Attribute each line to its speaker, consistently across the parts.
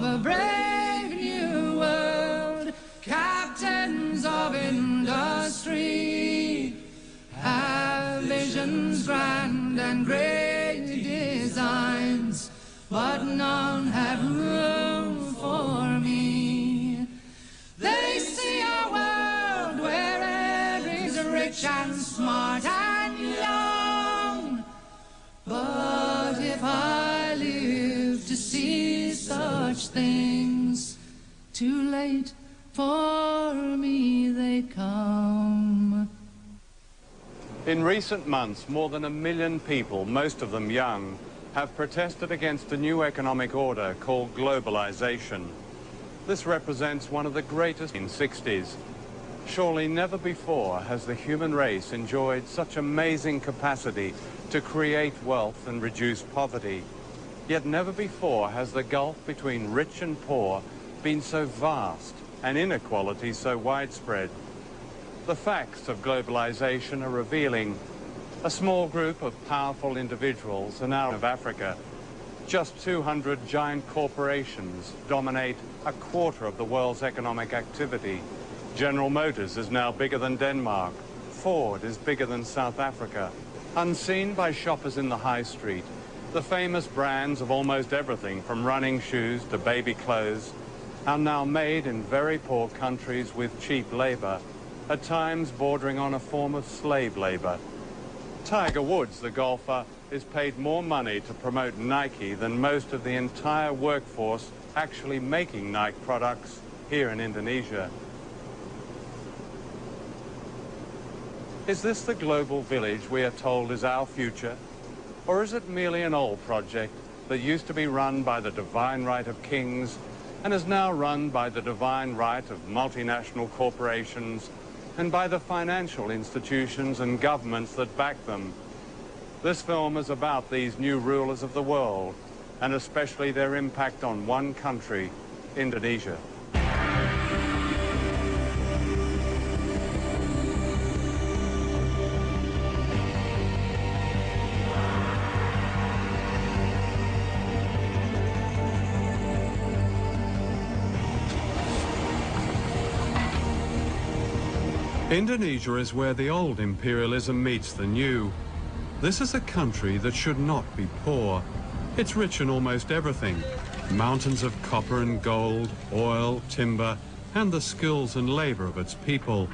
Speaker 1: of a brave new world, captains of industry, have visions grand and great designs, but none have room for me. They see a world where every's rich and smart and young, but if I live to see such things, too late for me they come.
Speaker 2: In recent months, more than 1 million people, most of them young, have protested against a new economic order called globalization. This represents one of the greatest in the 60s. Surely never before has the human race enjoyed such amazing capacity to create wealth and reduce poverty. Yet never before has the gulf between rich and poor been so vast and inequality so widespread. The facts of globalization are revealing. A small group of powerful individuals are now of Africa. Just 200 giant corporations dominate a quarter of the world's economic activity. General Motors is now bigger than Denmark. Ford is bigger than South Africa. Unseen by shoppers in the high street, the famous brands of almost everything from running shoes to baby clothes are now made in very poor countries with cheap labor, at times bordering on a form of slave labor. Tiger Woods, the golfer, is paid more money to promote Nike than most of the entire workforce actually making Nike products here in Indonesia. Is this the global village we are told is our future? Or is it merely an old project that used to be run by the divine right of kings and is now run by the divine right of multinational corporations and by the financial institutions and governments that back them? This film is about these new rulers of the world, and especially their impact on one country, Indonesia. Indonesia is where the old imperialism meets the new. This is a country that should not be poor. It's rich in almost everything. Mountains of copper and gold, oil, timber, and the skills and labor of its people.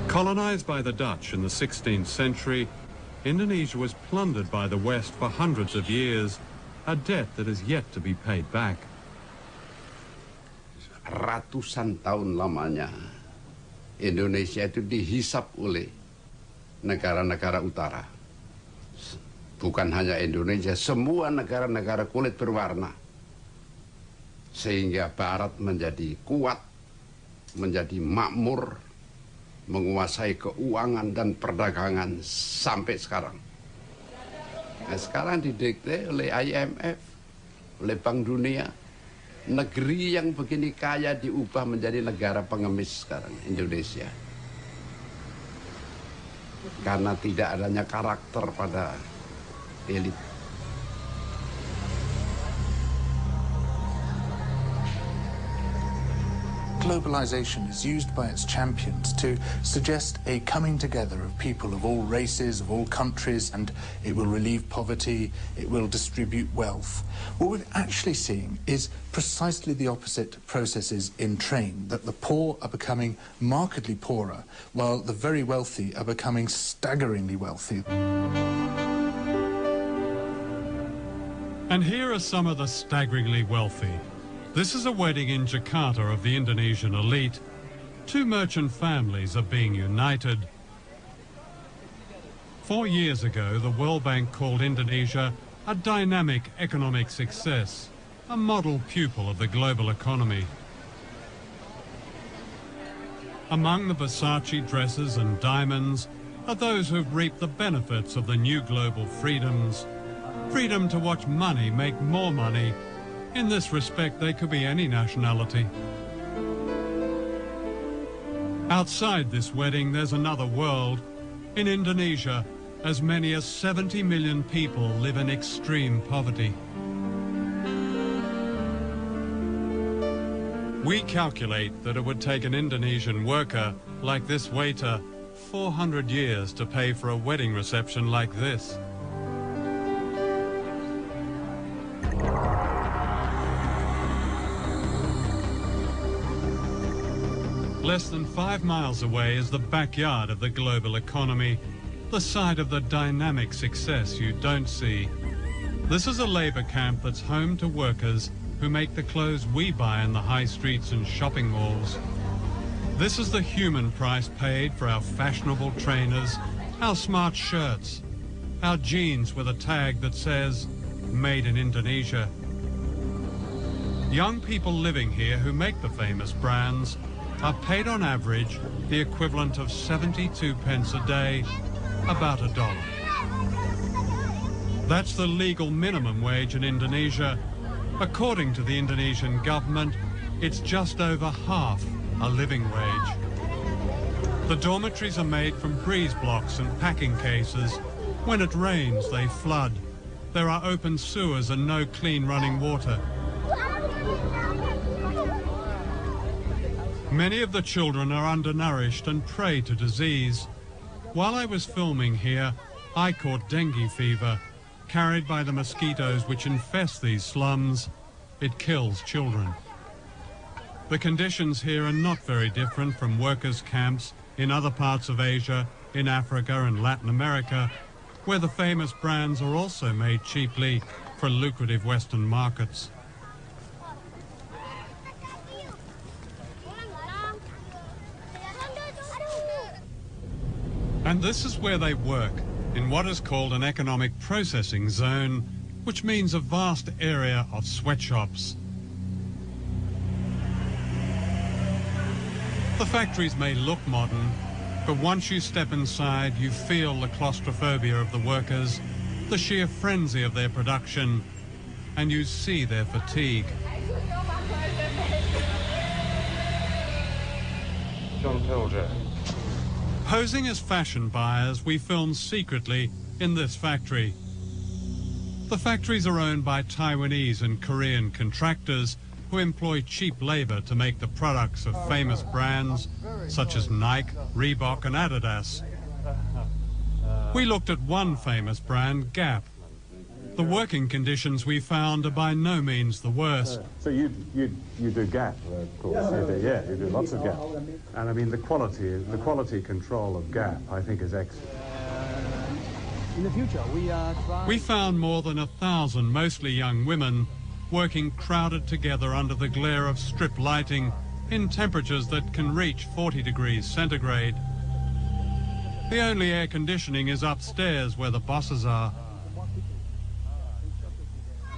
Speaker 2: Colonized by the Dutch in the 16th century, Indonesia was plundered by the West for hundreds of years, a debt that is yet to be paid back.
Speaker 3: Ratusan tahun lamanya Indonesia itu dihisap oleh negara-negara utara. Bukan hanya Indonesia, semua negara-negara kulit berwarna. Sehingga Barat menjadi kuat, menjadi makmur, menguasai keuangan dan perdagangan sampai sekarang. Nah, sekarang didikte oleh IMF, oleh Bank Dunia. Negeri yang begini kaya diubah menjadi negara pengemis sekarang, Indonesia. Karena tidak adanya karakter pada elit.
Speaker 4: Globalization is used by its champions to suggest a coming together of people of all races, of all countries, and it will relieve poverty, it will distribute wealth. What we're actually seeing is precisely the opposite processes in train, that the poor are becoming markedly poorer, while the very wealthy are becoming staggeringly wealthy.
Speaker 5: And here are some of the staggeringly wealthy. This is a wedding in Jakarta of the Indonesian elite. Two merchant families are being united. 4 years ago, the World Bank called Indonesia a dynamic economic success, a model pupil of the global economy. Among the Versace dresses and diamonds are those who've reaped the benefits of the new global freedoms. Freedom to watch money make more money. In this respect, they could be any nationality. Outside this wedding, there's another world. In Indonesia, as many as 70 million people live in extreme poverty. We calculate that it would take an Indonesian worker like this waiter 400 years to pay for a wedding reception like this. Less than 5 miles away is the backyard of the global economy, the site of the dynamic success you don't see. This is a labour camp that's home to workers who make the clothes we buy in the high streets and shopping malls. This is the human price paid for our fashionable trainers, our smart shirts, our jeans with a tag that says, "Made in Indonesia." Young people living here who make the famous brands are paid on average the equivalent of 72 pence a day, about $1. That's the legal minimum wage in Indonesia. According to the Indonesian government, it's just over half a living wage. The dormitories are made from breeze blocks and packing cases. When it rains, they flood. There are open sewers and no clean running water. Many of the children are undernourished and prey to disease. While I was filming here, I caught dengue fever, carried by the mosquitoes which infest these slums. It kills children. The conditions here are not very different from workers' camps in other parts of Asia, in Africa and Latin America, where the famous brands are also made cheaply for lucrative Western markets. And this is where they work, in what is called an economic processing zone, which means a vast area of sweatshops. The factories may look modern, but once you step inside, you feel the claustrophobia of the workers, the sheer frenzy of their production, and you see their fatigue.
Speaker 2: John Pilger.
Speaker 5: Posing as fashion buyers, we film secretly in this factory. The factories are owned by Taiwanese and Korean contractors who employ cheap labor to make the products of famous brands such as Nike, Reebok and Adidas. We looked at one famous brand, Gap. The working conditions we found are by no means the worst.
Speaker 2: So you do Gap, of course. You do lots of Gap. And I mean the quality control of Gap, I think, is excellent.
Speaker 6: In the future, we are trying...
Speaker 5: We found more than 1,000 mostly young women working crowded together under the glare of strip lighting in temperatures that can reach 40 degrees centigrade. The only air conditioning is upstairs where the bosses are.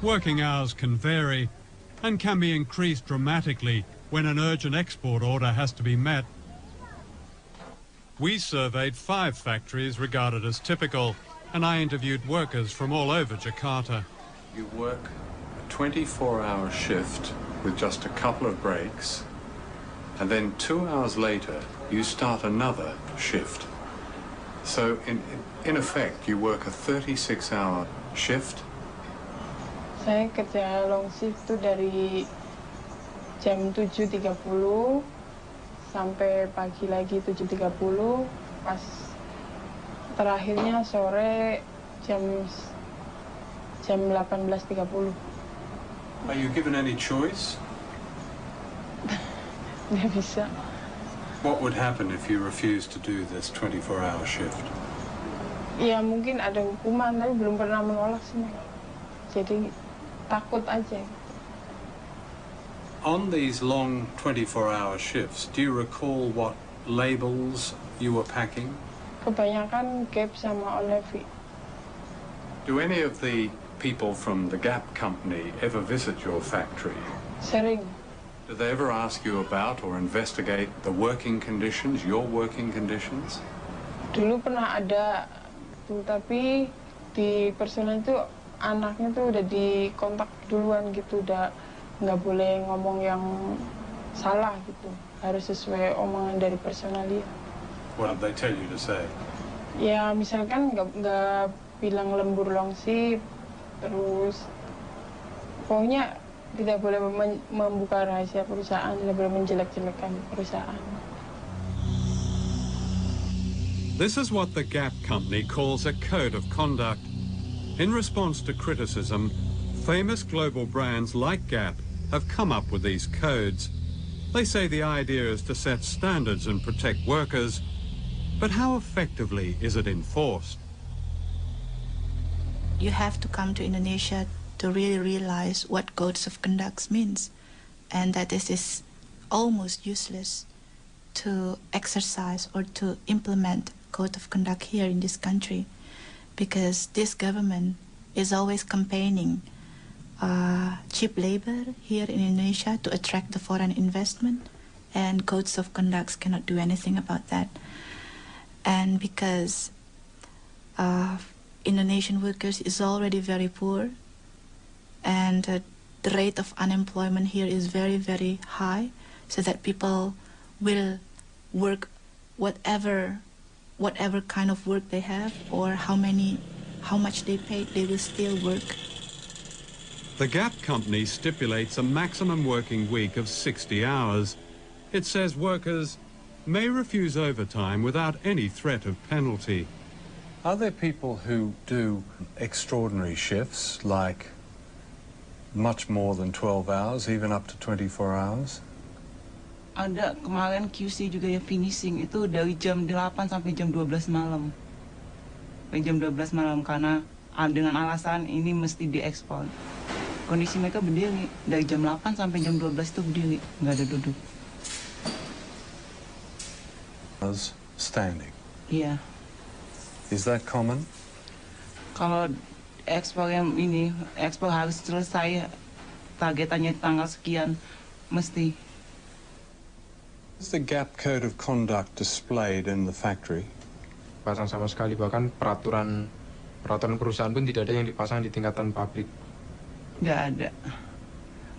Speaker 5: Working hours can vary and can be increased dramatically when an urgent export order has to be met. We surveyed 5 factories regarded as typical, and I interviewed workers from all over Jakarta.
Speaker 2: You work a 24-hour shift with just a couple of breaks, and then 2 hours later you start another shift. So in effect you work a 36-hour shift.
Speaker 7: Saya kerja long shift itu dari jam 7.30 sampai pagi lagi 7.30, pas terakhirnya sore jam 18.30.
Speaker 2: Are you given any choice?
Speaker 7: Nggak bisa.
Speaker 2: What would happen if you refused to do this 24-hour shift?
Speaker 7: Ya mungkin ada hukuman, tapi belum pernah menolak sih. Jadi takut aja.
Speaker 2: On these long 24-hour shifts, do you recall what labels you were packing?
Speaker 7: Kebanyakan Gap sama Olive.
Speaker 2: Do any of the people from the Gap company ever visit your factory?
Speaker 7: Sering.
Speaker 2: Do they ever ask you about or investigate the working conditions, your working conditions?
Speaker 7: Dulu pernah ada, tapi di personal itu anaknya tuh udah dikontak duluan gitu, udah nggak boleh ngomong yang salah gitu, harus sesuai omongan dari personalia.
Speaker 2: What did they tell you to say?
Speaker 7: Ya misalkan nggak bilang lembur longsip, terus pokoknya tidak boleh membuka rahasia perusahaan, tidak boleh menjelek-jelekan perusahaan.
Speaker 5: This is what the Gap company calls a code of conduct. In response to criticism, famous global brands like Gap have come up with these codes. They say the idea is to set standards and protect workers, but how effectively is it enforced?
Speaker 8: You have to come to Indonesia to really realize what codes of conduct means, and that this is almost useless to exercise or to implement code of conduct here in this country, because this government is always campaigning cheap labor here in Indonesia to attract the foreign investment, and codes of conduct cannot do anything about that. And because Indonesian workers is already very poor, and the rate of unemployment here is very, very high, so that people will work whatever kind of work they have, or how much they pay, they will still work.
Speaker 5: The Gap company stipulates a maximum working week of 60 hours. It says workers may refuse overtime without any threat of penalty.
Speaker 2: Are there people who do extraordinary shifts, like much more than 12 hours, even up to 24 hours?
Speaker 9: Ada kemarin QC juga ya finishing itu dari jam 8 sampai jam 12 malam. Sampai jam 12 malam karena dengan alasan ini mesti diekspor. Kondisi mereka berdiri dari jam 8 sampai jam 12 itu berdiri, nggak ada duduk.
Speaker 2: Standing.
Speaker 9: Iya.
Speaker 2: Is that common?
Speaker 9: Kalau ekspor yang ini, ekspor harus selesai targetannya tanggal sekian, mesti.
Speaker 2: Is the Gap Code of Conduct displayed in the factory?
Speaker 10: Pasang sama sekali, bahkan peraturan perusahaan pun tidak ada yang dipasang di tingkatan pabrik.
Speaker 9: Nggak ada.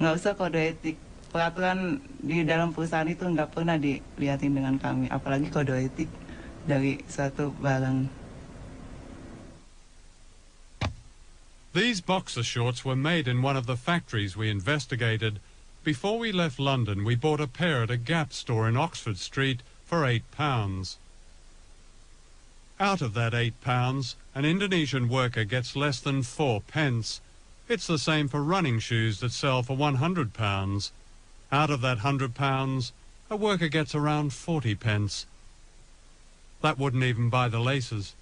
Speaker 9: Nggak usah kode etik. Peraturan di dalam perusahaan itu nggak pernah dilihatin dengan kami, apalagi kode etik dari suatu barang.
Speaker 5: These boxer shorts were made in one of the factories we investigated. Before we left London, we bought a pair at a Gap store in Oxford Street for £8. Out of that £8, an Indonesian worker gets less than 4 pence. It's the same for running shoes that sell for £100. Out of that £100, a worker gets around 40 pence. That wouldn't even buy the laces.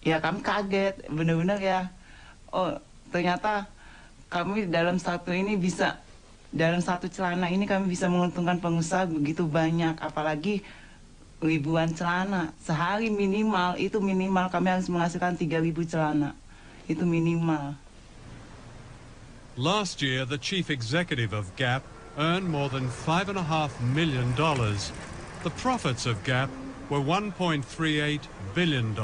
Speaker 9: Ya kami kaget, benar-benar ya. Oh ternyata kami dalam satu celana ini kami bisa menguntungkan pengusaha begitu banyak, apalagi ribuan celana. Sehari minimal kami harus menghasilkan 3.000 celana. Itu minimal.
Speaker 5: Last year, the chief executive of Gap earned more than $5.5 million. The profits of Gap were $1.38 billion.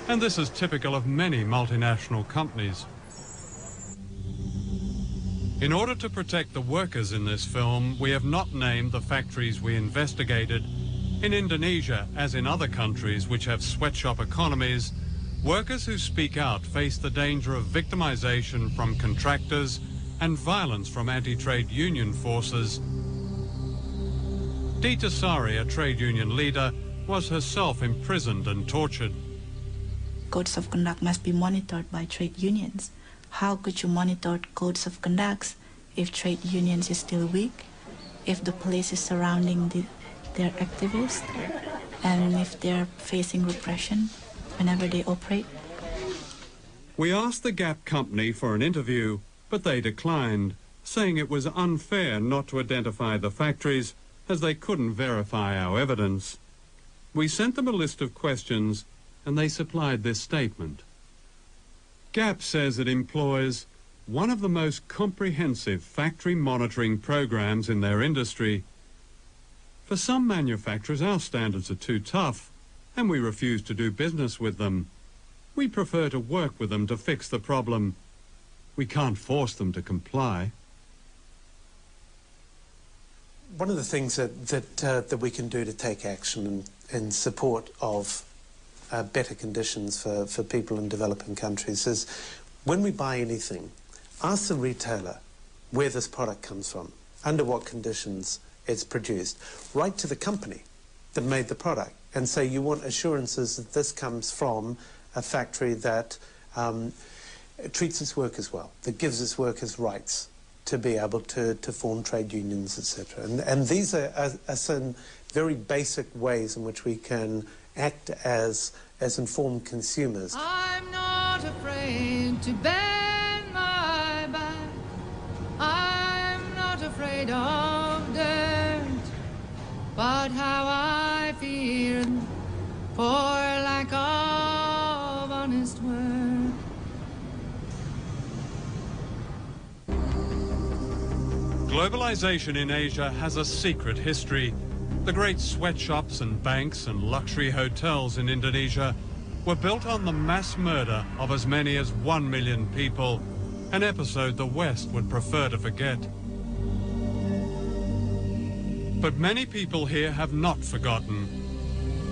Speaker 5: And this is typical of many multinational companies. In order to protect the workers in this film, we have not named the factories we investigated. In Indonesia, as in other countries which have sweatshop economies, workers who speak out face the danger of victimization from contractors and violence from anti-trade union forces. Dita Sari, a trade union leader, was herself imprisoned and tortured.
Speaker 8: Codes of conduct must be monitored by trade unions. How could you monitor codes of conduct if trade unions is still weak, if the police is surrounding their activists, and if they're facing repression whenever they operate?
Speaker 5: We asked the Gap company for an interview, but they declined, saying it was unfair not to identify the factories as they couldn't verify our evidence. We sent them a list of questions and they supplied this statement. Gap says it employs one of the most comprehensive factory monitoring programs in their industry. For some manufacturers, our standards are too tough, and we refuse to do business with them. We prefer to work with them to fix the problem. We can't force them to comply.
Speaker 11: One of the things that we can do to take action in support of better conditions for people in developing countries is when we buy anything, ask the retailer where this product comes from, under what conditions it's produced. Write to the company that made the product and say you want assurances that this comes from a factory that treats its workers well, that gives its workers rights to be able to form trade unions, etc. And these are some very basic ways in which we can act as informed consumers.
Speaker 1: I'm not afraid to bend my back. I'm not afraid of dirt. But how I fear for lack of honest work.
Speaker 5: Globalization in Asia has a secret history. The great sweatshops and banks and luxury hotels in Indonesia were built on the mass murder of as many as 1 million people, an episode the West would prefer to forget. But many people here have not forgotten.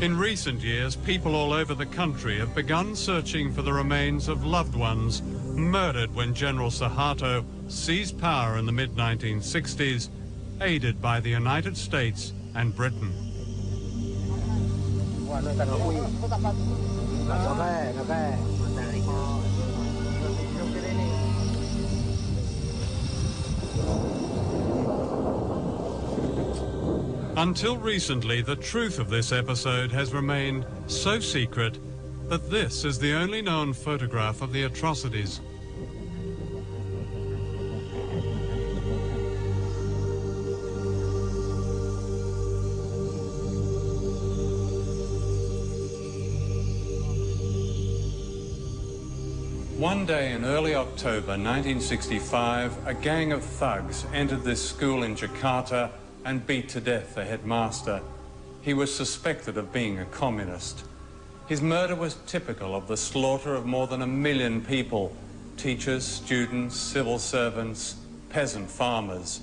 Speaker 5: In recent years, people all over the country have begun searching for the remains of loved ones murdered when General Suharto seized power in the mid-1960s, aided by the United States and Britain. Until recently, the truth of this episode has remained so secret that this is the only known photograph of the atrocities.
Speaker 2: One day in early October 1965, a gang of thugs entered this school in Jakarta and beat to death the headmaster. He was suspected of being a communist. His murder was typical of the slaughter of more than 1 million people, teachers, students, civil servants, peasant farmers.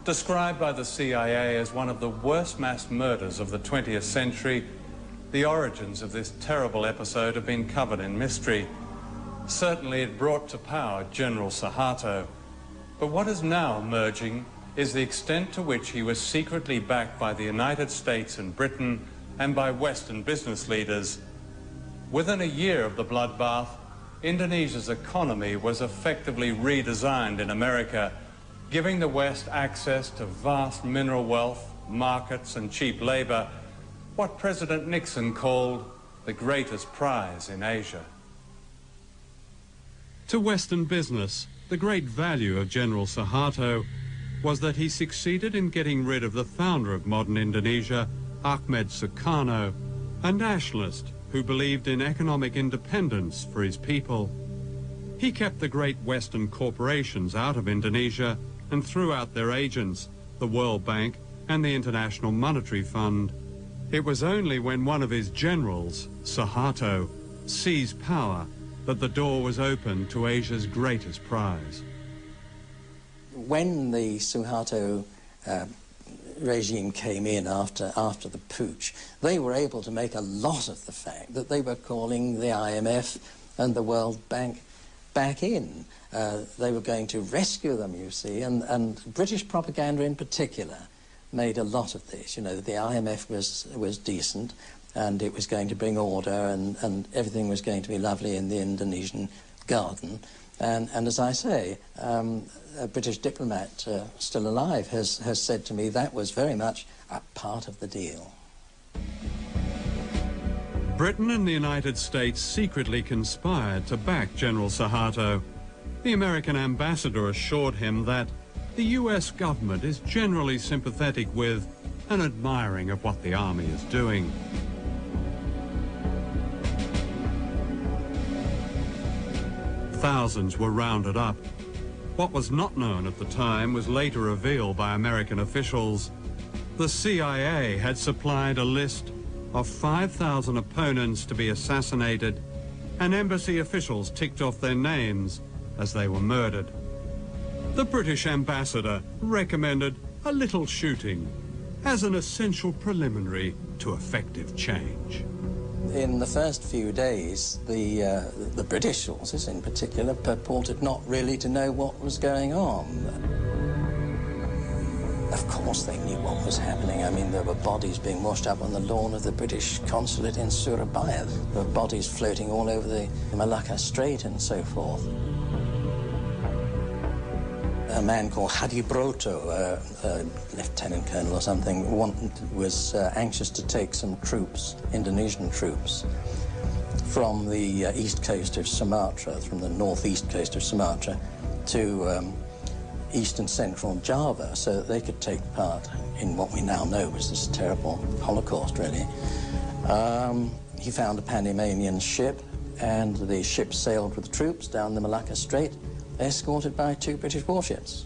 Speaker 2: Described by the CIA as one of the worst mass murders of the 20th century, the origins of this terrible episode have been covered in mystery. Certainly it brought to power General Suharto. But what is now emerging is the extent to which he was secretly backed by the United States and Britain and by Western business leaders. Within a year of the bloodbath, Indonesia's economy was effectively redesigned in America, giving the West access to vast mineral wealth, markets and cheap labor, what President Nixon called the greatest prize in Asia.
Speaker 5: To Western business, the great value of General Suharto was that he succeeded in getting rid of the founder of modern Indonesia, Ahmed Sukarno, a nationalist who believed in economic independence for his people. He kept the great Western corporations out of Indonesia and threw out their agents, the World Bank and the International Monetary Fund. It was only when one of his generals, Suharto, seized power that the door was opened to Asia's greatest prize.
Speaker 12: When the Suharto regime came in after the putsch, they were able to make a lot of the fact that they were calling the IMF and the World Bank back in. They were going to rescue them, you see, and British propaganda in particular made a lot of this. You know, the IMF was decent and it was going to bring order and everything was going to be lovely in the Indonesian garden. And as I say, a British diplomat still alive has said to me that was very much a part of the deal.
Speaker 5: Britain and the United States secretly conspired to back General Suharto. The American ambassador assured him that the US government is generally sympathetic with and admiring of what the army is doing. Thousands were rounded up. What was not known at the time was later revealed by American officials. The CIA had supplied a list of 5,000 opponents to be assassinated, and embassy officials ticked off their names as they were murdered. The British ambassador recommended a little shooting as an essential preliminary to effective change.
Speaker 12: in the first few days, the British sources in particular purported not really to know what was going on. Of course they knew what was happening. I mean, there were bodies being washed up on the lawn of the British consulate in Surabaya. There were bodies floating all over the Malacca Strait and so forth. A man called Hadi Broto, a lieutenant colonel or something, was anxious to take some troops, Indonesian troops, from the east coast of Sumatra, from the northeast coast of Sumatra, to east and central Java, so that they could take part in what we now know was this terrible Holocaust, really. He found a Panamanian ship, and the ship sailed with the troops down the Malacca Strait, escorted by 2 British warships.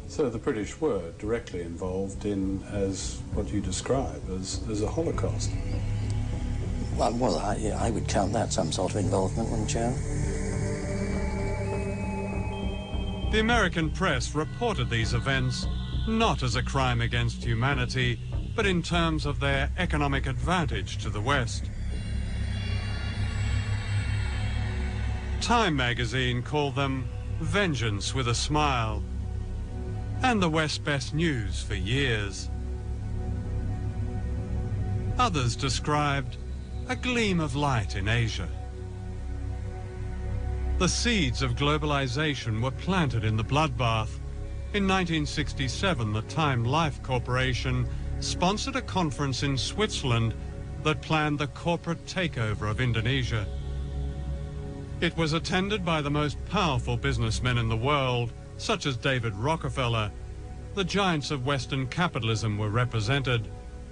Speaker 2: So the British were directly involved in, as what you describe, as a Holocaust?
Speaker 12: Well, I would count that some sort of involvement, wouldn't you?
Speaker 5: The American press reported these events not as a crime against humanity, but in terms of their economic advantage to the West. Time magazine called them vengeance with a smile, and the West's best news for years. Others described a gleam of light in Asia. The seeds of globalization were planted in the bloodbath. In 1967, the Time Life Corporation sponsored a conference in Switzerland that planned the corporate takeover of Indonesia. It was attended by the most powerful businessmen in the world, such as David Rockefeller. The giants of Western capitalism were represented.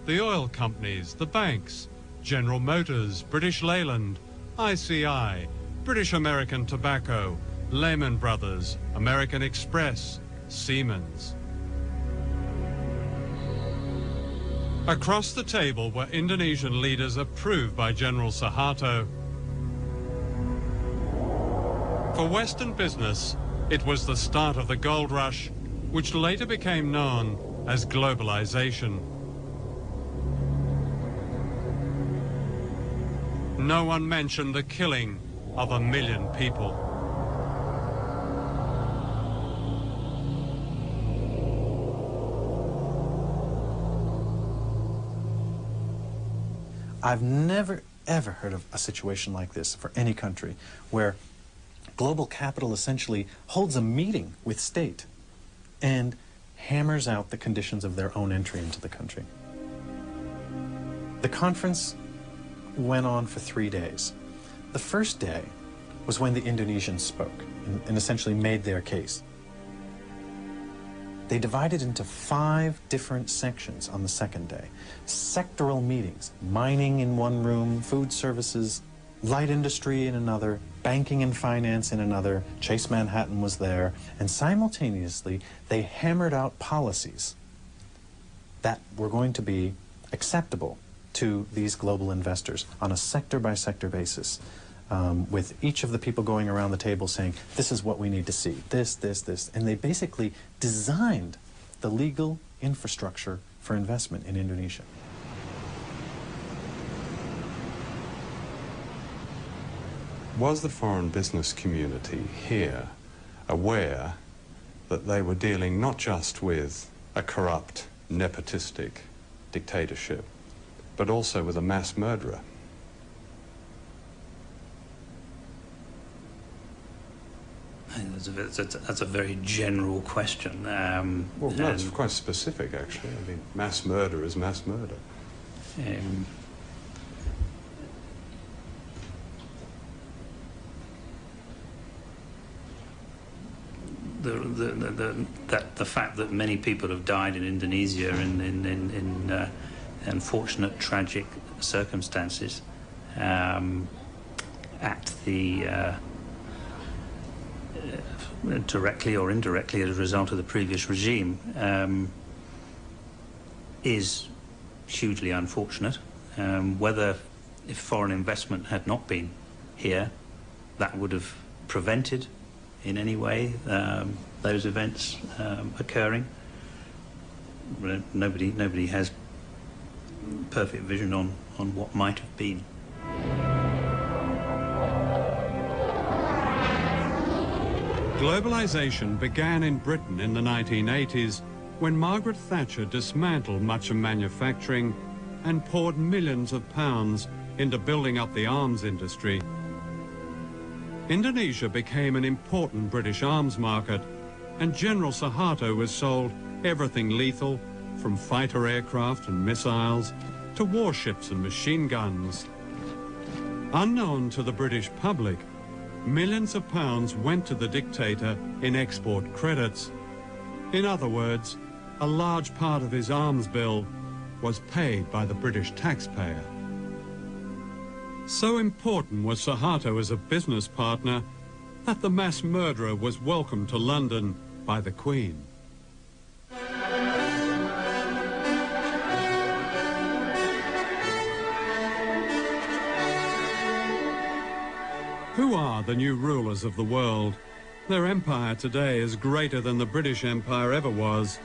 Speaker 5: The oil companies, the banks, General Motors, British Leyland, ICI, British American Tobacco, Lehman Brothers, American Express, Siemens. Across the table were Indonesian leaders approved by General Suharto. For Western business, it was the start of the gold rush, which later became known as globalization. No one mentioned the killing of 1 million people.
Speaker 13: I've never, ever heard of a situation like this for any country, where global capital essentially holds a meeting with state and hammers out the conditions of their own entry into the country. The conference went on for 3 days. The first day was when the Indonesians spoke and essentially made their case. They divided into 5 different sections on the second day. Sectoral meetings, mining in one room, food services, light industry in another, banking and finance in another, Chase Manhattan was there, and simultaneously they hammered out policies that were going to be acceptable to these global investors on a sector-by-sector basis, with each of the people going around the table saying, this is what we need to see, this, and they basically designed the legal infrastructure for investment in Indonesia.
Speaker 2: Was the foreign business community here aware that they were dealing not just with a corrupt, nepotistic dictatorship, but also with a mass murderer?
Speaker 14: That's a very general question.
Speaker 2: Well, no, it's quite specific, actually. I mean, mass murder is mass murder.
Speaker 14: The fact that many people have died in Indonesia in unfortunate, tragic circumstances at the directly or indirectly as a result of the previous regime is hugely unfortunate. Whether if foreign investment had not been here, that would have prevented in any way those events occurring. Nobody has perfect vision on what might have been.
Speaker 5: Globalization began in Britain in the 1980s when Margaret Thatcher dismantled much of manufacturing and poured millions of pounds into building up the arms industry. Indonesia became an important British arms market, and General Suharto was sold everything lethal, from fighter aircraft and missiles to warships and machine guns. Unknown to the British public, millions of pounds went to the dictator in export credits. In other words, a large part of his arms bill was paid by the British taxpayer. So important was Suharto as a business partner that the mass murderer was welcomed to London by the Queen. Who are the new rulers of the world? Their empire today is greater than the British Empire ever was.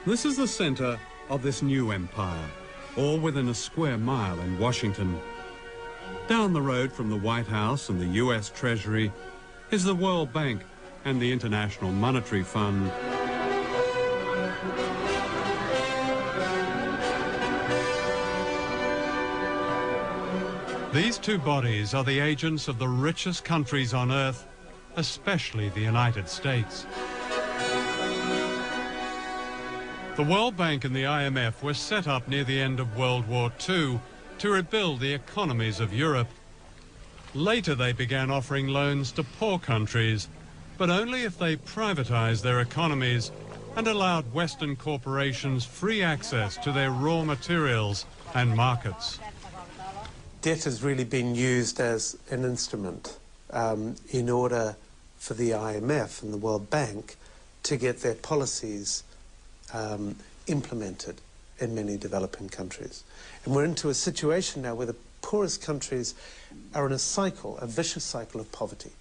Speaker 5: This is the center of this new empire, all within a square mile in Washington. Down the road from the White House and the US Treasury is the World Bank and the International Monetary Fund. These two bodies are the agents of the richest countries on earth, especially the United States. The World Bank and the IMF were set up near the end of World War II to rebuild the economies of Europe. Later they began offering loans to poor countries, but only if they privatized their economies and allowed Western corporations free access to their raw materials and markets.
Speaker 11: Debt has really been used as an instrument in order for the IMF and the World Bank to get their policies implemented in many developing countries. And we're into a situation now where the poorest countries are in a cycle, a vicious cycle of poverty.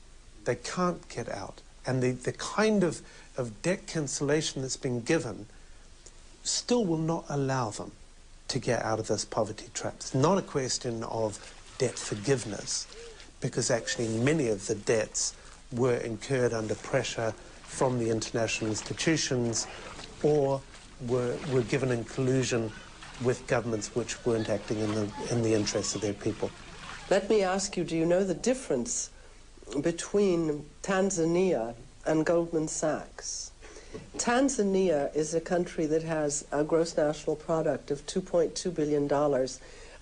Speaker 11: They can't get out. And the kind of debt cancellation that's been given still will not allow them to get out of this poverty trap. It's not a question of debt forgiveness, because actually many of the debts were incurred under pressure from the international institutions or were given in collusion with governments which weren't acting in the interests of their people.
Speaker 15: Let me ask you, do you know the difference between Tanzania and Goldman Sachs? Tanzania is a country that has a gross national product of $2.2 billion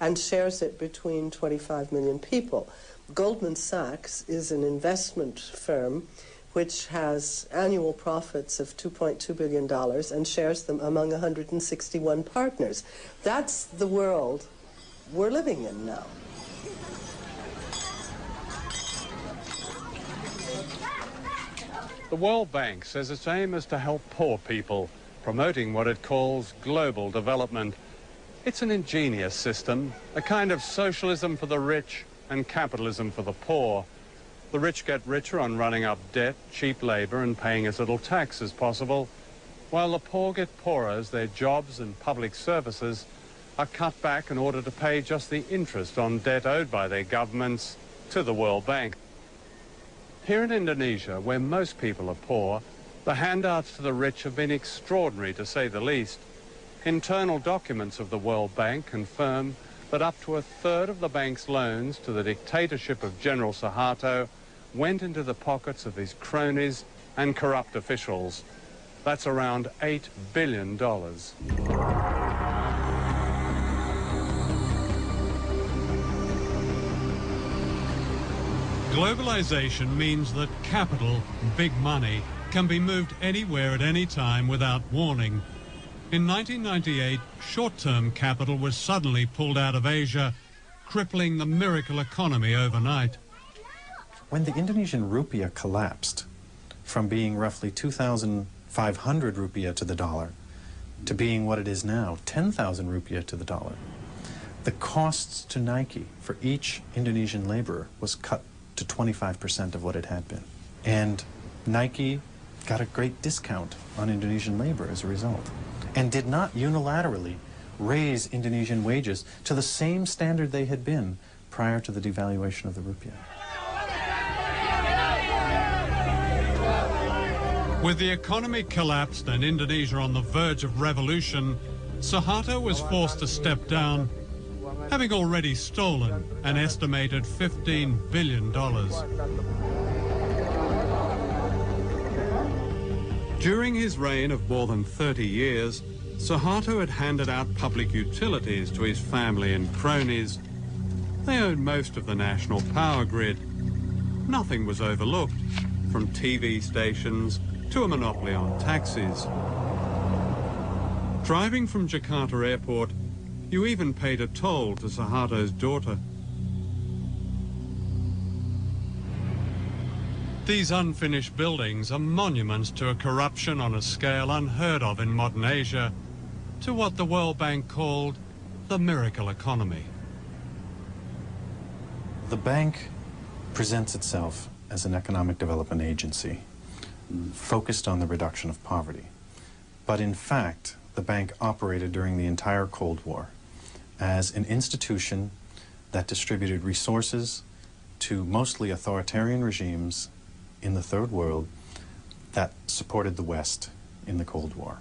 Speaker 15: and shares it between 25 million people. Goldman Sachs is an investment firm which has annual profits of $2.2 billion and shares them among 161 partners. That's the world we're living in now.
Speaker 2: The World Bank says its aim is to help poor people, promoting what it calls global development. It's an ingenious system, a kind of socialism for the rich and capitalism for the poor. The rich get richer on running up debt, cheap labor, and paying as little tax as possible, while the poor get poorer as their jobs and public services are cut back in order to pay just the interest on debt owed by their governments to the World Bank. Here in Indonesia, where most people are poor, the handouts to the rich have been extraordinary, to say the least. Internal documents of the World Bank confirm that up to a third of the bank's loans to the dictatorship of General Suharto went into the pockets of his cronies and corrupt officials. That's around $8 billion.
Speaker 5: Globalization means that capital, big money, can be moved anywhere at any time without warning. In 1998, short-term capital was suddenly pulled out of Asia, crippling the miracle economy overnight.
Speaker 13: When the Indonesian rupiah collapsed from being roughly 2,500 rupiah to the dollar to being what it is now, 10,000 rupiah to the dollar, the costs to Nike for each Indonesian laborer was cut to 25% of what it had been. And Nike got a great discount on Indonesian labor as a result, and did not unilaterally raise Indonesian wages to the same standard they had been prior to the devaluation of the rupiah.
Speaker 5: With the economy collapsed and Indonesia on the verge of revolution, Suharto was forced to step down, having already stolen an estimated $15 billion. During his reign of more than 30 years, Suharto had handed out public utilities to his family and cronies. They owned most of the national power grid. Nothing was overlooked, from TV stations to a monopoly on taxis. Driving from Jakarta Airport, you even paid a toll to Suharto's daughter. These unfinished buildings are monuments to a corruption on a scale unheard of in modern Asia, to what the World Bank called the miracle economy.
Speaker 13: The bank presents itself as an economic development agency focused on the reduction of poverty. But in fact, the bank operated during the entire Cold War as an institution that distributed resources to mostly authoritarian regimes in the Third World that supported the West in the Cold War.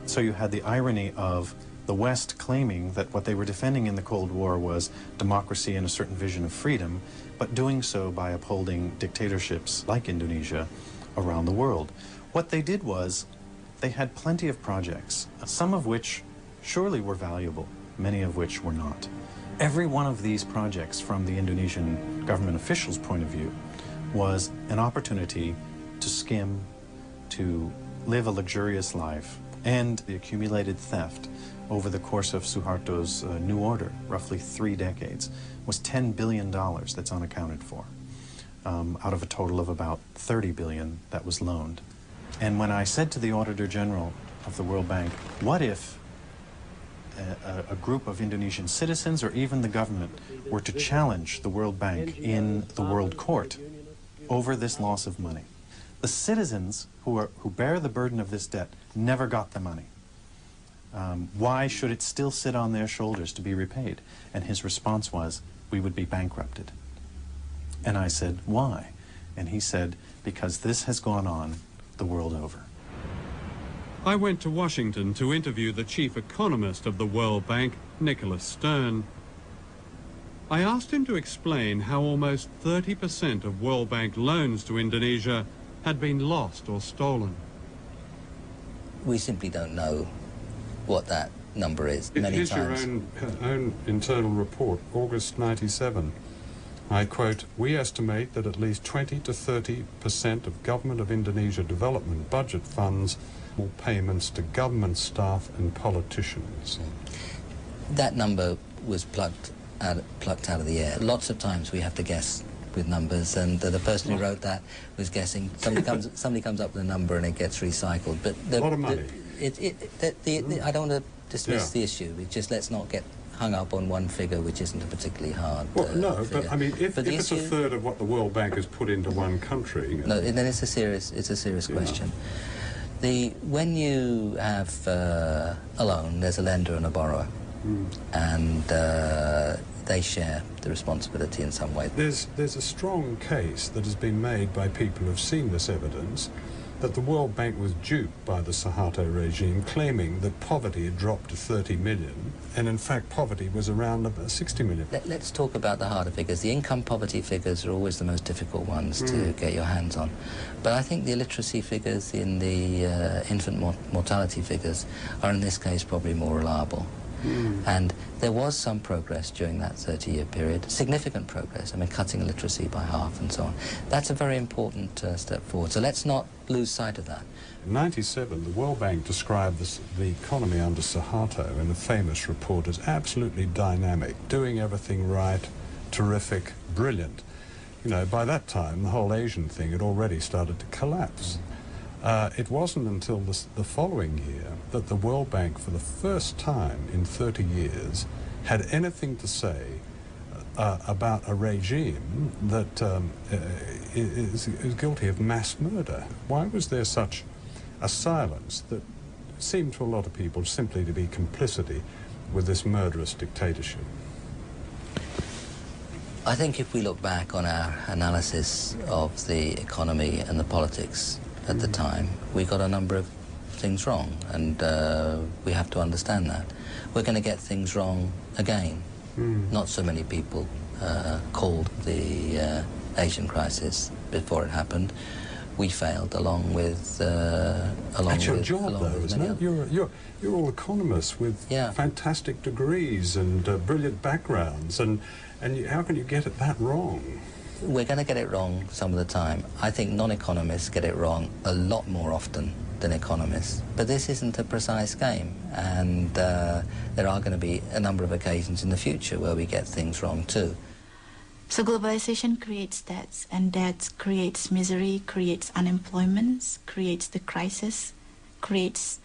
Speaker 13: So you had the irony of the West claiming that what they were defending in the Cold War was democracy and a certain vision of freedom, but doing so by upholding dictatorships like Indonesia around the world. What they did was they had plenty of projects, some of which surely were valuable, many of which were not. Every one of these projects, from the Indonesian government officials' point of view, was an opportunity to skim, to live a luxurious life, and the accumulated theft over the course of Suharto's new order, roughly 3 decades, was $10 billion that's unaccounted for, out of a total of about $30 billion that was loaned. And when I said to the Auditor General of the World Bank, what if a group of Indonesian citizens or even the government were to challenge the World Bank in the World Court over this loss of money? The citizens who bear the burden of this debt never got the money. Why should it still sit on their shoulders to be repaid? And his response was, we would be bankrupted. And I said, why? And he said, because this has gone on the world over.
Speaker 5: I went to Washington to interview the chief economist of the World Bank, Nicholas Stern. I asked him to explain how almost 30% of World Bank loans to Indonesia had been lost or stolen.
Speaker 16: We simply don't know what that number is. Many times.
Speaker 2: Your own internal report, August 97. I quote, we estimate that at least 20 to 30% of Government of Indonesia development budget funds will payments to government staff and politicians.
Speaker 16: That number was plucked out of the air. Lots of times we have to guess with numbers, and the person who wrote that was guessing. Somebody comes up with a number and it gets recycled. But
Speaker 2: a lot of money.
Speaker 16: I don't want to dismiss the issue. Just let's not get hung up on one figure, which isn't a particularly hard
Speaker 2: no,
Speaker 16: figure.
Speaker 2: but I mean, if it's a third of what the World Bank has put into one country...
Speaker 16: No, then it's a serious question. When you have a loan, there's a lender and a borrower, and they share the responsibility in some way.
Speaker 2: There's a strong case that has been made by people who've seen this evidence that the World Bank was duped by the Suharto regime, claiming that poverty had dropped to 30 million, and in fact poverty was around about 60 million.
Speaker 16: Let's talk about the harder figures. The income poverty figures are always the most difficult ones to get your hands on. But I think the illiteracy figures in the infant mortality figures are in this case probably more reliable. And there was some progress during that 30-year period, significant progress, I mean cutting illiteracy by half and so on. That's a very important step forward, so let's not lose sight of that.
Speaker 2: In 97, the World Bank described the economy under Suharto in a famous report as absolutely dynamic, doing everything right, terrific, brilliant. You know, by that time, the whole Asian thing had already started to collapse. It wasn't until the following year that the World Bank, for the first time in 30 years, had anything to say about a regime that is guilty of mass murder. Why was there such a silence that seemed to a lot of people simply to be complicity with this murderous dictatorship?
Speaker 16: I think if we look back on our analysis of the economy and the politics at the time, we got a number of things wrong, and we have to understand that. We're going to get things wrong again. Not so many people called the Asian crisis before it happened. We failed along with
Speaker 17: That's your job, though, isn't it? You're all economists with fantastic degrees and brilliant backgrounds, and how can you get it that wrong?
Speaker 16: We're going to get it wrong some of the time. I think non-economists get it wrong a lot more often than economists. But this isn't a precise game, and there are going to be a number of occasions in the future where we get things wrong too.
Speaker 8: So globalization creates debts, and debts creates misery, creates unemployment, creates the crisis, creates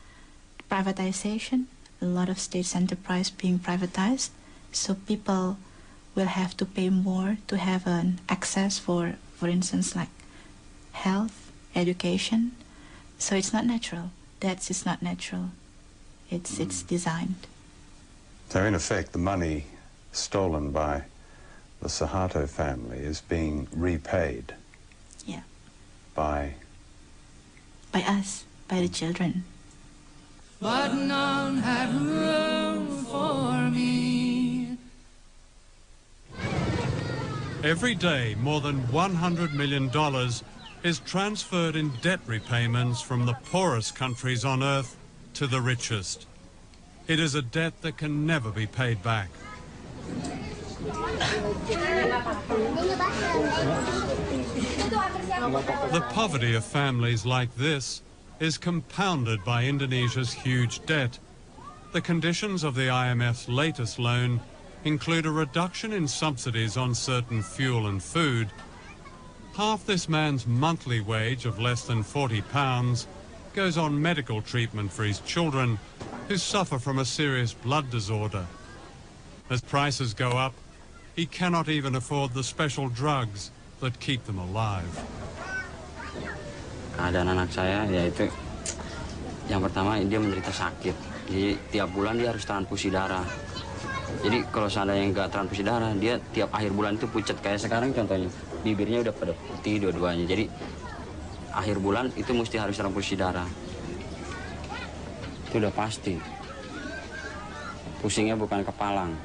Speaker 8: privatization, a lot of state enterprise being privatized. So people will have to pay more to have an access for instance, like health, education. So it's not natural. Debts is not natural. It's designed.
Speaker 2: So in effect, the money stolen by the Suharto family is being repaid.
Speaker 8: Yeah.
Speaker 2: By
Speaker 8: us, by the children.
Speaker 1: But none had room for me.
Speaker 5: Every day, more than $100 million is transferred in debt repayments from the poorest countries on earth to the richest. It is a debt that can never be paid back. The poverty of families like this is compounded by Indonesia's huge debt. The conditions of the IMF's latest loan include a reduction in subsidies on certain fuel and food. Half this man's monthly wage of less than £40 goes on medical treatment for his children, who suffer from a serious blood disorder. As prices go up, he cannot even afford the special drugs that keep them alive.
Speaker 18: Keadaan anak saya yaitu yang pertama dia menderita sakit. Jadi tiap bulan dia harus transfusi darah. Jadi kalau seandainya nggak transfusi darah, dia tiap akhir bulan itu pucat. Kayak sekarang contohnya, bibirnya udah pada putih dua-duanya. Jadi akhir bulan itu mesti harus transfusi darah. Itu udah pasti. Pusingnya bukan kepalang.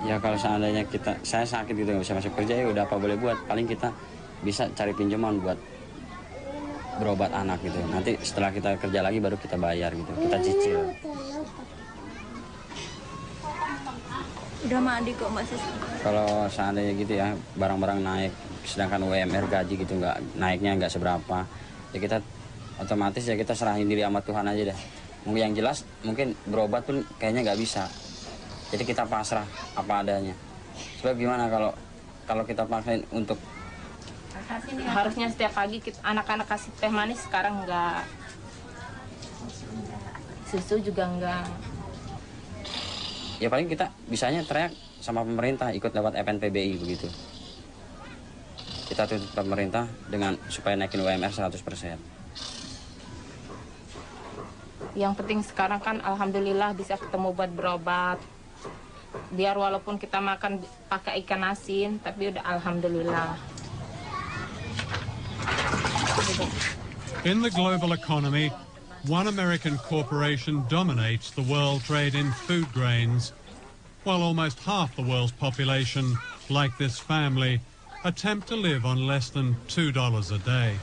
Speaker 18: Ya kalau seandainya saya sakit gitu nggak bisa masuk kerja, ya udah apa boleh buat. Paling kita bisa cari pinjaman buat berobat anak gitu. Nanti setelah kita kerja lagi baru kita bayar gitu. Kita cicil.
Speaker 19: Udah mandi kok masih.
Speaker 18: Kalau seandainya gitu ya, barang-barang naik, sedangkan UMR gaji gitu naiknya nggak seberapa, ya kita otomatis ya kita serahin diri sama Tuhan aja deh. Mungkin yang jelas mungkin berobat pun kayaknya nggak bisa. Jadi kita pasrah apa adanya. Sebab gimana kalau kita paksain untuk
Speaker 19: harusnya setiap pagi anak-anak kasih teh manis, sekarang enggak. Susu juga enggak.
Speaker 18: Ya paling kita bisanya teriak sama pemerintah, ikut lewat FNPBI begitu. Kita tuntut pemerintah dengan supaya naikin UMR 100%.
Speaker 19: Yang penting sekarang kan alhamdulillah bisa ketemu buat berobat. Biar walaupun kita makan pakai ikan asin, tapi udah alhamdulillah.
Speaker 5: In the global economy, one American corporation dominates the world trade in food grains, while almost half the world's population, like this family, attempt to live on less than $2 a day.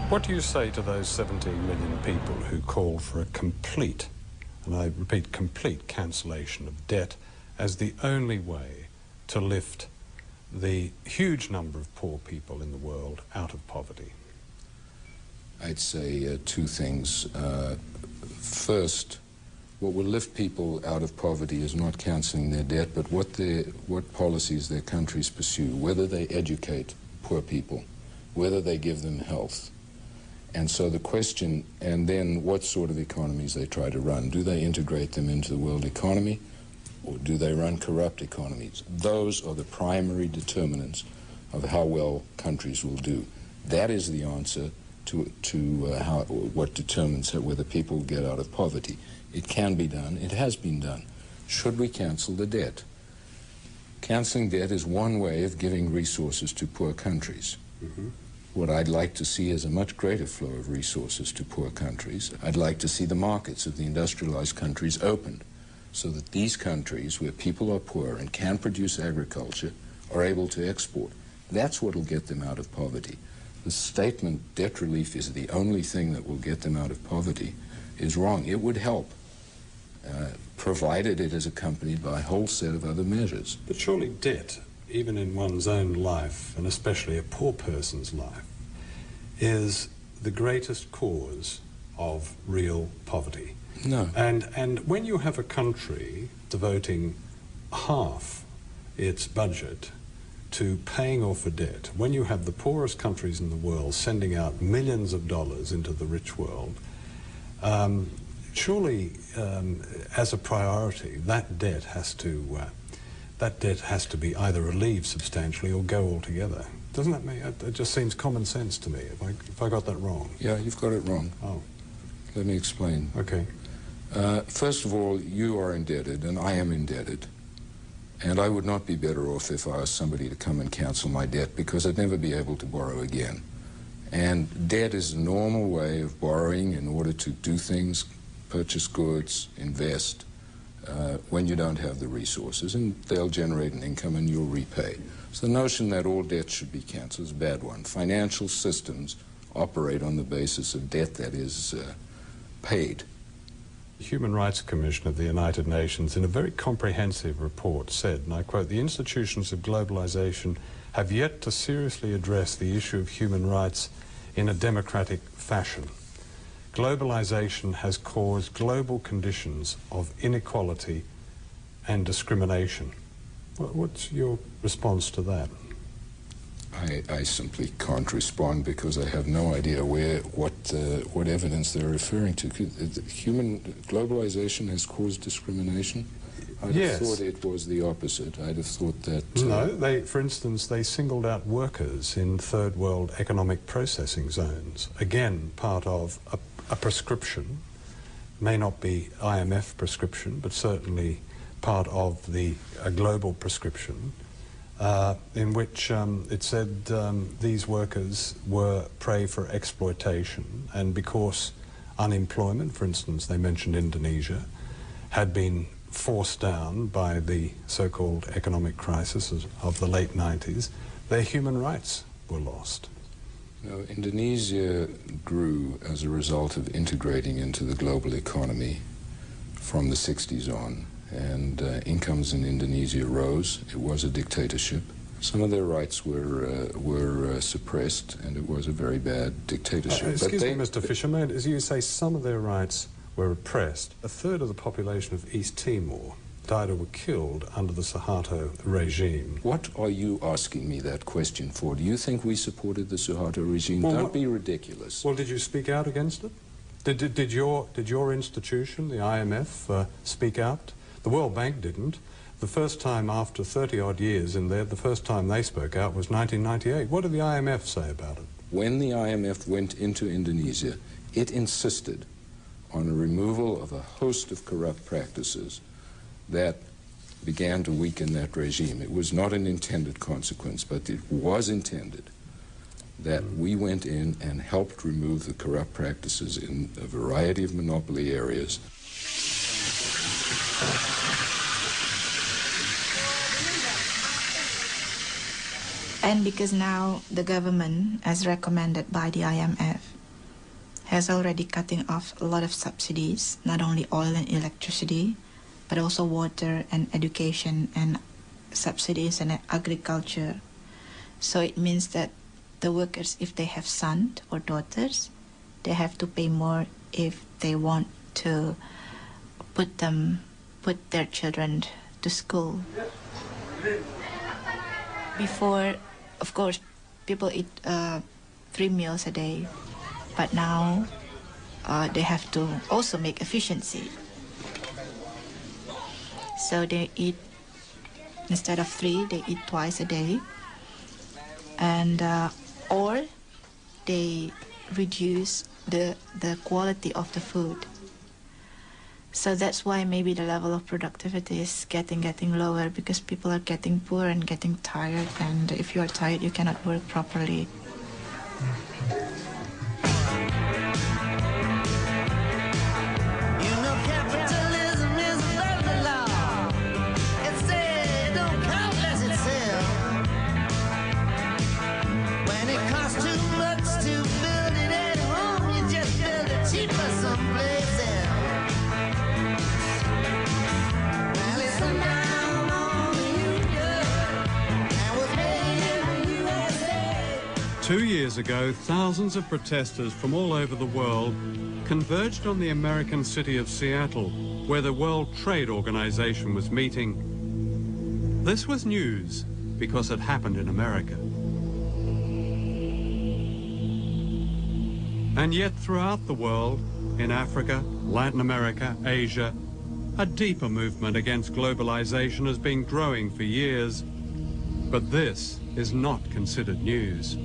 Speaker 17: What do you say to those 17 million people who call for a complete, and I repeat, complete cancellation of debt as the only way to lift the huge number of poor people in the world out of poverty?
Speaker 20: I'd say two things. First, what will lift people out of poverty is not cancelling their debt, but what policies their countries pursue, whether they educate poor people, whether they give them health. And so the question, and then what sort of economies they try to run. Do they integrate them into the world economy, or do they run corrupt economies? Those are the primary determinants of how well countries will do. That is the answer what determines whether people get out of poverty. It can be done. It has been done. Should we cancel the debt? Canceling debt is one way of giving resources to poor countries. What I'd like to see is a much greater flow of resources to poor countries. I'd like to see the markets of the industrialized countries opened so that these countries where people are poor and can produce agriculture are able to export. That's what will get them out of poverty. The statement debt relief is the only thing that will get them out of poverty is wrong. It would help, provided it is accompanied by a whole set of other measures.
Speaker 17: But surely debt, even in one's own life, and especially a poor person's life, is the greatest cause of real poverty.
Speaker 20: No.
Speaker 17: And when you have a country devoting half its budget to paying off a debt, when you have the poorest countries in the world sending out millions of dollars into the rich world, surely as a priority, that debt has to be either relieved substantially or go altogether. Doesn't that mean, it just seems common sense to me, if I got that wrong?
Speaker 20: Yeah, you've got it wrong.
Speaker 17: Oh.
Speaker 20: Let me explain.
Speaker 17: Okay.
Speaker 20: First of all, you are indebted and I am indebted. And I would not be better off if I asked somebody to come and cancel my debt because I'd never be able to borrow again. And debt is a normal way of borrowing in order to do things, purchase goods, invest, when you don't have the resources, and they'll generate an income and you'll repay. So the notion that all debt should be canceled is a bad one. Financial systems operate on the basis of debt that is paid.
Speaker 17: The Human Rights Commission of the United Nations, in a very comprehensive report, said, and I quote, "The institutions of globalization have yet to seriously address the issue of human rights in a democratic fashion. Globalization has caused global conditions of inequality and discrimination." What's your response to that?
Speaker 20: I simply can't respond because I have no idea what evidence they're referring to. Human globalization has caused discrimination? I'd have thought it was the opposite. I'd have thought that...
Speaker 17: No, for instance, they singled out workers in third world economic processing zones. Again, part of a prescription, may not be IMF prescription, but certainly part of a global prescription, in which it said these workers were prey for exploitation, and because unemployment, for instance, they mentioned Indonesia, had been forced down by the so-called economic crisis of the late 90s, their human rights were lost.
Speaker 20: No, Indonesia grew as a result of integrating into the global economy from the 60s on, and incomes in Indonesia rose. It was a dictatorship. Some of their rights were suppressed, and it was a very bad dictatorship.
Speaker 17: Excuse me, Mr. Fisher, as you say, some of their rights were repressed. A third of the population of East Timor died or were killed under the Suharto regime.
Speaker 20: What are you asking me that question for? Do you think we supported the Suharto regime?
Speaker 17: Well,
Speaker 20: don't be ridiculous.
Speaker 17: Well, did you speak out against it? Did your institution, the IMF, speak out? The World Bank didn't. The first time after 30-odd years in there, the first time they spoke out was 1998. What did the IMF say about it?
Speaker 20: When the IMF went into Indonesia, it insisted on a removal of a host of corrupt practices that began to weaken that regime. It was not an intended consequence, but it was intended that we went in and helped remove the corrupt practices in a variety of monopoly areas.
Speaker 8: And because now the government, as recommended by the IMF, has already cutting off a lot of subsidies, not only oil and electricity, but also water and education and subsidies and agriculture. So it means that the workers, if they have sons or daughters, they have to pay more if they want to put their children to school. Before, of course, people eat 3 meals a day, but now they have to also make efficiency. So they eat, instead of 3, they eat twice a day, and or they reduce the quality of the food. So that's why maybe the level of productivity is getting lower, because people are getting poor and getting tired, and if you are tired you cannot work properly.
Speaker 5: Two years ago, thousands of protesters from all over the world converged on the American city of Seattle, where the World Trade Organization was meeting. This was news because it happened in America. And yet throughout the world, in Africa, Latin America, Asia, a deeper movement against globalization has been growing for years. But this is not considered news.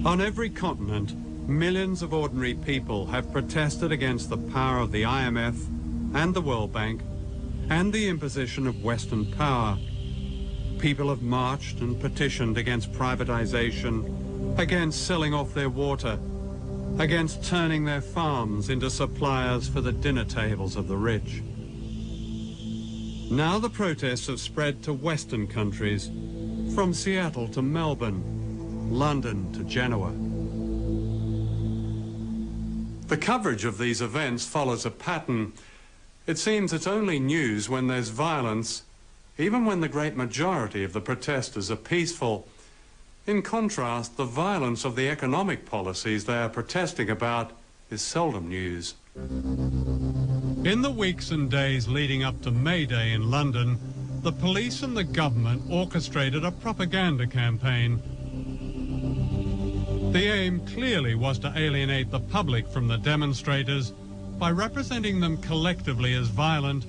Speaker 5: On every continent, millions of ordinary people have protested against the power of the IMF and the World Bank and the imposition of Western power. People have marched and petitioned against privatization, against selling off their water, against turning their farms into suppliers for the dinner tables of the rich. Now the protests have spread to Western countries, from Seattle to Melbourne, London to Genoa. The coverage of these events follows a pattern. It seems it's only news when there's violence, even when the great majority of the protesters are peaceful. In contrast, the violence of the economic policies they are protesting about is seldom news. In the weeks and days leading up to May Day in London, the police and the government orchestrated a propaganda campaign. The aim clearly was to alienate the public from the demonstrators by representing them collectively as violent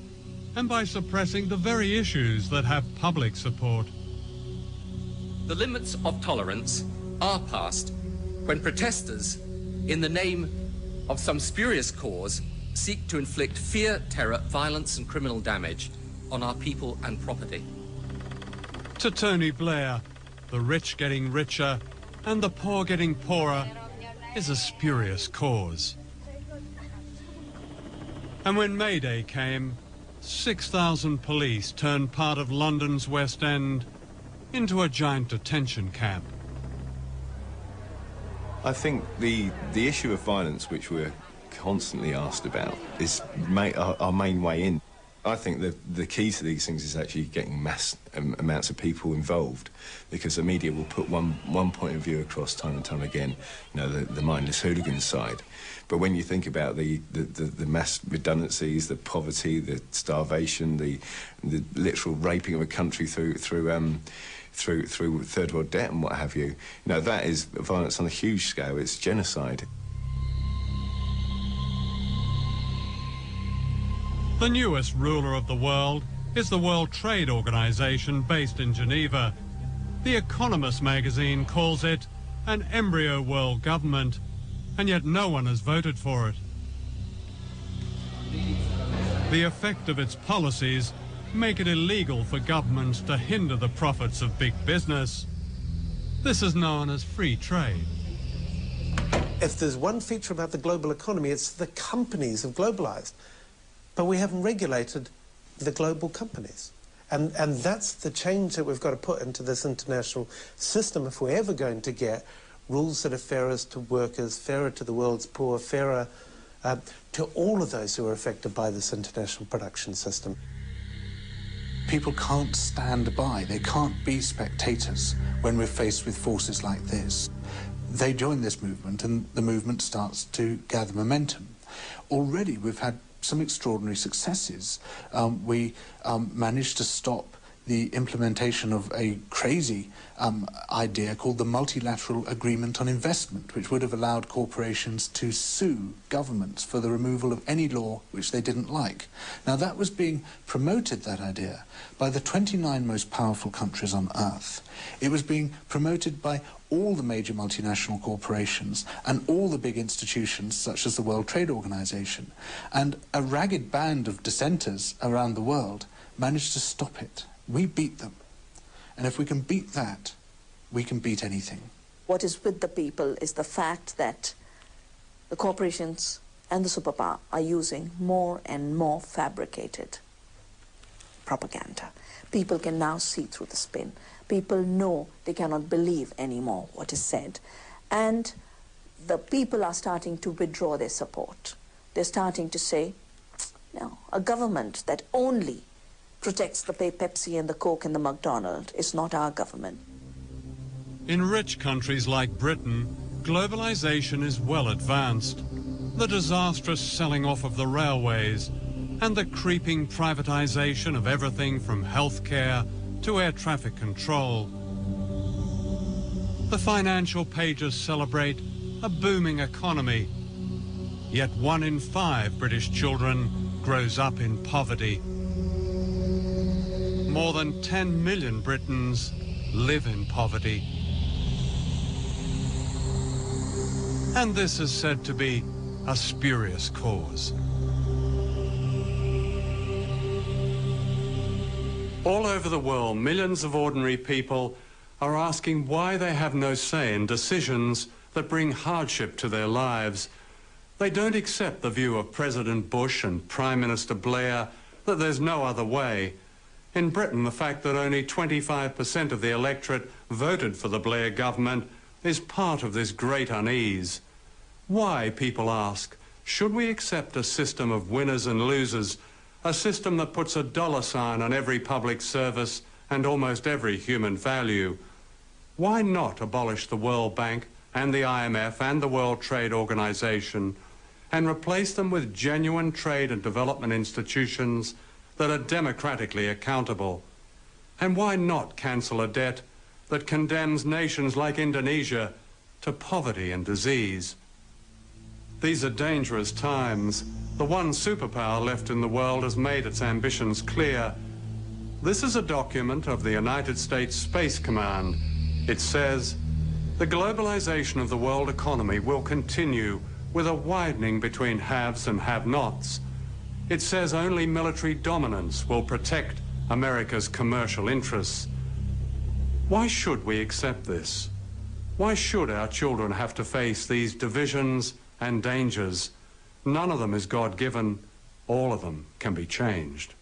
Speaker 5: and by suppressing the very issues that have public support.
Speaker 21: The limits of tolerance are passed when protesters, in the name of some spurious cause, seek to inflict fear, terror, violence and criminal damage on our people and property.
Speaker 5: To Tony Blair, the rich getting richer and the poor getting poorer is a spurious cause. And when May Day came, 6,000 police turned part of London's West End into a giant detention camp.
Speaker 22: I think the issue of violence, which we're constantly asked about, is our main way in. I think the key to these things is actually getting mass amounts of people involved, because the media will put one point of view across time and time again, you know, the mindless hooligan side. But when you think about the mass redundancies, the poverty, the starvation, the literal raping of a country through third world debt and what have you, you know, that is violence on a huge scale. It's genocide.
Speaker 5: The newest ruler of the world is the World Trade Organization based in Geneva. The Economist magazine calls it an embryo world government, and yet no one has voted for it. The effect of its policies make it illegal for governments to hinder the profits of big business. This is known as free trade.
Speaker 11: If there's one feature about the global economy, it's the companies have globalized. But we haven't regulated the global companies. And that's the change that we've got to put into this international system if we're ever going to get rules that are fairer to workers, fairer to the world's poor, fairer to all of those who are affected by this international production system.
Speaker 4: People can't stand by, they can't be spectators when we're faced with forces like this. They join this movement and the movement starts to gather momentum. Already we've had some extraordinary successes. We managed to stop the implementation of a crazy idea called the Multilateral Agreement on Investment, which would have allowed corporations to sue governments for the removal of any law which they didn't like. Now, that was being promoted, that idea, by the 29 most powerful countries on Earth. It was being promoted by all the major multinational corporations and all the big institutions such as the World Trade Organization. And a ragged band of dissenters around the world managed to stop it. We beat them. And if we can beat that, we can beat anything.
Speaker 3: What is with the people is the fact that the corporations and the superpower are using more and more fabricated propaganda. People can now see through the spin. People know they cannot believe anymore what is said. And the people are starting to withdraw their support. They're starting to say, no, a government that only protects the Pepsi and the Coke and the McDonald's is not our government.
Speaker 5: In rich countries like Britain, globalization is well advanced. The disastrous selling off of the railways and the creeping privatization of everything from healthcare to air traffic control. The financial pages celebrate a booming economy, yet 1 in 5 British children grows up in poverty. More than 10 million Britons live in poverty. And this is said to be a spurious cause.
Speaker 2: All over the world, millions of ordinary people are asking why they have no say in decisions that bring hardship to their lives. They don't accept the view of President Bush and Prime Minister Blair that there's no other way. In Britain, the fact that only 25% of the electorate voted for the Blair government is part of this great unease. Why, people ask, should we accept a system of winners and losers, a system that puts a dollar sign on every public service and almost every human value? Why not abolish the World Bank and the IMF and the World Trade Organization and replace them with genuine trade and development institutions that are democratically accountable? And why not cancel a debt that condemns nations like Indonesia to poverty and disease? These are dangerous times. The one superpower left in the world has made its ambitions clear. This is a document of the United States Space Command. It says, the globalization of the world economy will continue with a widening between haves and have-nots. It says only military dominance will protect America's commercial interests. Why should we accept this? Why should our children have to face these divisions and dangers? None of them is God-given. All of them can be changed.